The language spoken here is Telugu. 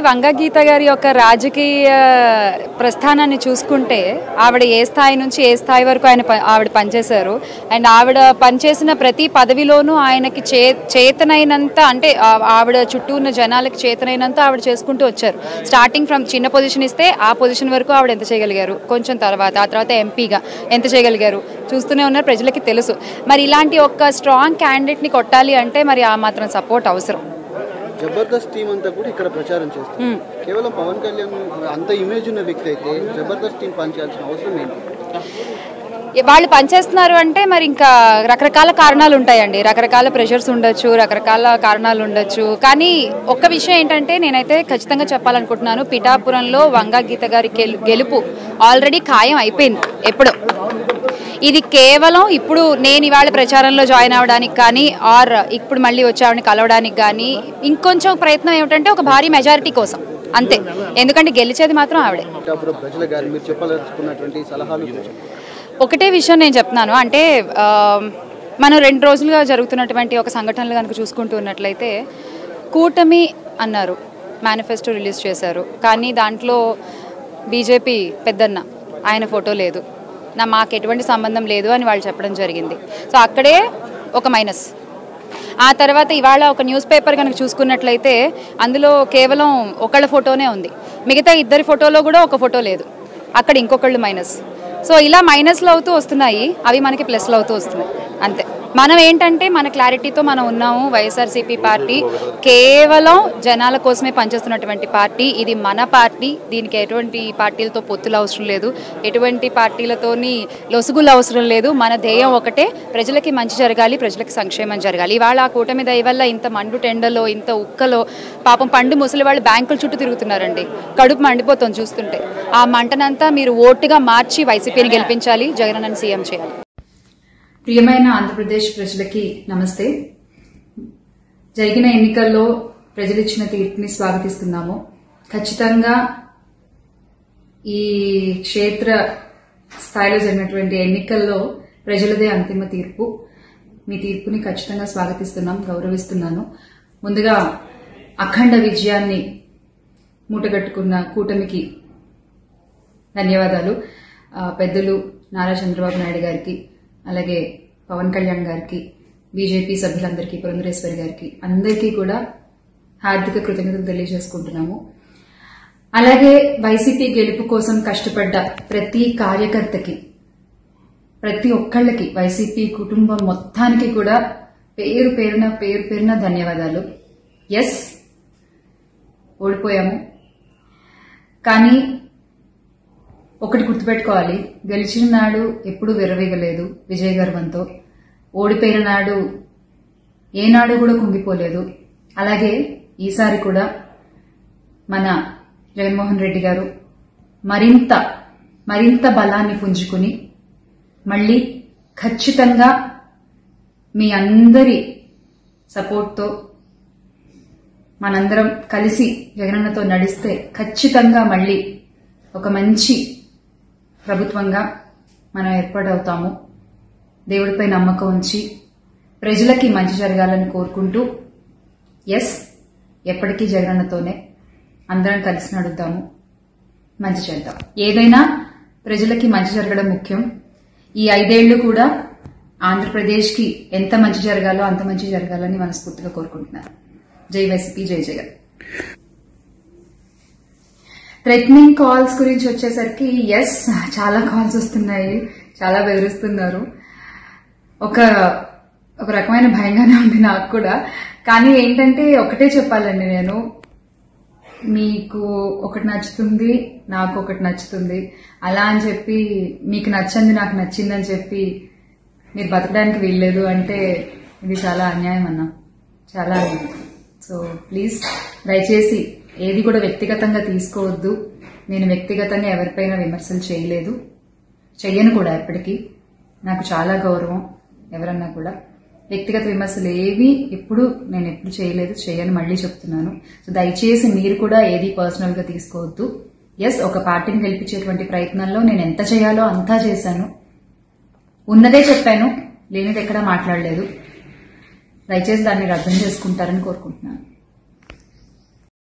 వంగ గీత గారి యొక్క రాజకీయ ప్రస్థానాన్ని చూసుకుంటే ఆవిడ ఏ స్థాయి నుంచి ఏ స్థాయి వరకు ఆవిడ పనిచేశారు. అండ్ ఆవిడ పనిచేసిన ప్రతి పదవిలోనూ ఆయనకి చేతనైనంత, అంటే ఆవిడ చుట్టూ ఉన్న జనాలకి చేతనైనంత ఆవిడ చేసుకుంటూ వచ్చారు. స్టార్టింగ్ ఫ్రమ్ చిన్న పొజిషన్ ఇస్తే ఆ పొజిషన్ వరకు ఆవిడ ఎంత చేయగలిగారు, కొంచెం ఆ తర్వాత ఎంపీగా ఎంత చేయగలిగారు చూస్తూనే ఉన్నారు, ప్రజలకి తెలుసు. మరి ఇలాంటి ఒక స్ట్రాంగ్ క్యాండిడేట్ని కొట్టాలి అంటే మరి ఆ మాత్రం సపోర్ట్ అవసరం. జబర్దస్త్ టీం అంతా కూడా ఇక్కడ ప్రచారం చేస్తారు. కేవలం పవన్ కళ్యాణ్ అంత ఇమేజ్ ఉన్న వ్యక్తి అయితే జబర్దస్త్ టీం పనిచేయాల్సిన అవసరం ఏంటి? వాళ్ళు పనిచేస్తున్నారు అంటే మరి ఇంకా రకరకాల కారణాలు ఉంటాయండి, రకరకాల ప్రెషర్స్ ఉండొచ్చు, రకరకాల కారణాలు ఉండొచ్చు. కానీ ఒక్క విషయం ఏంటంటే నేనైతే ఖచ్చితంగా చెప్పాలనుకుంటున్నాను, పిఠాపురంలో వంగ గీత గారి గెలుపు ఆల్రెడీ ఖాయం అయిపోయింది ఎప్పుడో. ఇది కేవలం ఇప్పుడు నేను ఇవాళ ప్రచారంలో జాయిన్ అవ్వడానికి కానీ ఆర్ ఇప్పుడు మళ్ళీ వచ్చేవాడిని కలవడానికి కానీ ఇంకొంచెం ప్రయత్నం ఏమిటంటే ఒక భారీ మెజారిటీ కోసం అంతే. ఎందుకంటే గెలిచేది మాత్రం ఆవిడే. ఒకటే విషయం నేను చెప్తున్నాను, అంటే మనం 2 రోజులుగా జరుగుతున్నటువంటి ఒక సంఘటనలు కనుక చూసుకుంటూ ఉన్నట్లయితే, కూటమి అన్నారు, మేనిఫెస్టో రిలీజ్ చేశారు, కానీ దాంట్లో బీజేపీ పెద్దన్న ఆయన ఫోటో లేదు, మాకు ఎటువంటి సంబంధం లేదు అని వాళ్ళు చెప్పడం జరిగింది. సో అక్కడే ఒక మైనస్. ఆ తర్వాత ఇవాళ ఒక న్యూస్ పేపర్ కనుక చూసుకున్నట్లయితే అందులో కేవలం ఒకళ్ళ ఫోటోనే ఉంది, మిగతా 2 ఫోటోలో కూడా ఒక ఫోటో లేదు, అక్కడ ఇంకొకళ్ళు మైనస్. సో ఇలా మైనస్లు అవుతూ వస్తున్నాయి, అవి మనకి ప్లస్లు అవుతూ వస్తున్నాయి అంతే. మనం ఏంటంటే మన క్లారిటీతో మనం ఉన్నాము. వైఎస్ఆర్సీపీ పార్టీ కేవలం జనాల కోసమే పనిచేస్తున్నటువంటి పార్టీ, ఇది మన పార్టీ, దీనికి ఎటువంటి పార్టీలతో పొత్తులు అవసరం లేదు, ఎటువంటి పార్టీలతోని లొసుగులు అవసరం లేదు. మన ధ్యేయం ఒకటే, ప్రజలకి మంచి జరగాలి, ప్రజలకి సంక్షేమం జరగాలి. ఇవాళ ఆ కూటమి దయ వల్ల ఇంత మండు టెండలో, ఇంత ఉక్కలో పాపం పండు ముసలి వాళ్ళు బ్యాంకుల చుట్టూ తిరుగుతున్నారండి, కడుపు మండిపోతుంది చూస్తుంటే. ఆ మంటనంతా మీరు ఓటుగా మార్చి వైసీపీని గెలిపించాలి, జగనన్నని సీఎం చేయాలి. ప్రియమైన ఆంధ్రప్రదేశ్ ప్రజలకి నమస్తే. జరిగిన ఎన్నికల్లో ప్రజలిచ్చిన తీర్పుని స్వాగతిస్తున్నాము. ఖచ్చితంగా ఈ క్షేత్ర స్థాయిలో జరిగినటువంటి ఎన్నికల్లో ప్రజలదే అంతిమ తీర్పు. మీ తీర్పుని ఖచ్చితంగా స్వాగతిస్తున్నాం, గౌరవిస్తున్నాను. ముందుగా అఖండ విజయాన్ని మూటగట్టుకున్న కూటమికి ధన్యవాదాలు. పెద్దలు నారా చంద్రబాబు నాయుడు గారికి, అలాగే పవన్ కళ్యాణ్ గారికి, బీజేపీ సభ్యులందరికీ, పురంధరేశ్వరి గారికి, అందరికీ కూడా హార్దిక కృతజ్ఞతలు తెలియజేసుకుంటున్నాము. అలాగే వైసీపీ గెలుపు కోసం కష్టపడ్డ ప్రతి కార్యకర్తకి, ప్రతి ఒక్కళ్ళకి, వైసీపీ కుటుంబం మొత్తానికి కూడా పేరు పేరున ధన్యవాదాలు. ఎస్, ఓడిపోయాము, కానీ ఒకటి గుర్తుపెట్టుకోవాలి, గెలిచిన నాడు ఎప్పుడూ విర్రవీగలేదు విజయ గర్వంతో, ఓడిపోయిన నాడు ఏనాడు కూడా కుంగిపోలేదు. అలాగే ఈసారి కూడా మన జగన్మోహన్ రెడ్డి గారు మరింత బలాన్ని పుంజుకుని మళ్లీ ఖచ్చితంగా మీ అందరి సపోర్ట్తో మనందరం కలిసి జగనన్నతో నడిస్తే ఖచ్చితంగా మళ్లీ ఒక మంచి ప్రభుత్వంగా మనం ఏర్పాటవుతాము. దేవుడిపై నమ్మకం ఉంచి ప్రజలకి మంచి జరగాలని కోరుకుంటూ, ఎస్, ఎప్పటికీ జగనన్నతోనే అందరం కలిసి నడుద్దాము, మంచి చేద్దాం. ఏదైనా ప్రజలకి మంచి జరగడం ముఖ్యం. ఈ 5 ఏళ్లు కూడా ఆంధ్రప్రదేశ్కి ఎంత మంచి జరగాలో అంత మంచి జరగాలని మనస్ఫూర్తిగా కోరుకుంటున్నాను. జై వైసీపీ, జై జగన్. థ్రెటనింగ్ కాల్స్ గురించి వచ్చేసరికి, ఎస్, చాలా కాల్స్ వస్తున్నాయి, చాలా బెదిరిస్తున్నారు. ఒక రకమైన భయంగానే ఉంది నాకు కూడా. కానీ ఏంటంటే ఒకటే చెప్పాలండి, నేను మీకు ఒకటి నచ్చుతుంది, నాకు ఒకటి నచ్చుతుంది, అలా అని చెప్పి మీకు నచ్చింది నాకు నచ్చిందని చెప్పి మీరు బతకడానికి వీల్లేదు అంటే ఇది చాలా అన్యాయం అన్నా, చాలా అన్యాయం. సో ప్లీజ్ దయచేసి ఏది కూడా వ్యక్తిగతంగా తీసుకోవద్దు. నేను వ్యక్తిగతంగా ఎవరిపైనా విమర్శలు చేయలేదు, చెయ్యను కూడా. ఎప్పటికీ నాకు చాలా గౌరవం, ఎవరన్నా కూడా వ్యక్తిగత విమర్శలు ఏవి నేను ఎప్పుడు చేయలేదు, చేయను, మళ్లీ చెప్తున్నాను. సో దయచేసి మీరు కూడా ఏది పర్సనల్ గా తీసుకోవద్దు. ఎస్, ఒక పార్టీని గెలిపించేటువంటి ప్రయత్నంలో నేను ఎంత చేయాలో అంతా చేశాను, ఉన్నదే చెప్పాను, లేనిది ఎక్కడా మాట్లాడలేదు. దయచేసి దాన్ని అర్థం చేసుకుంటారని కోరుకుంటున్నాను.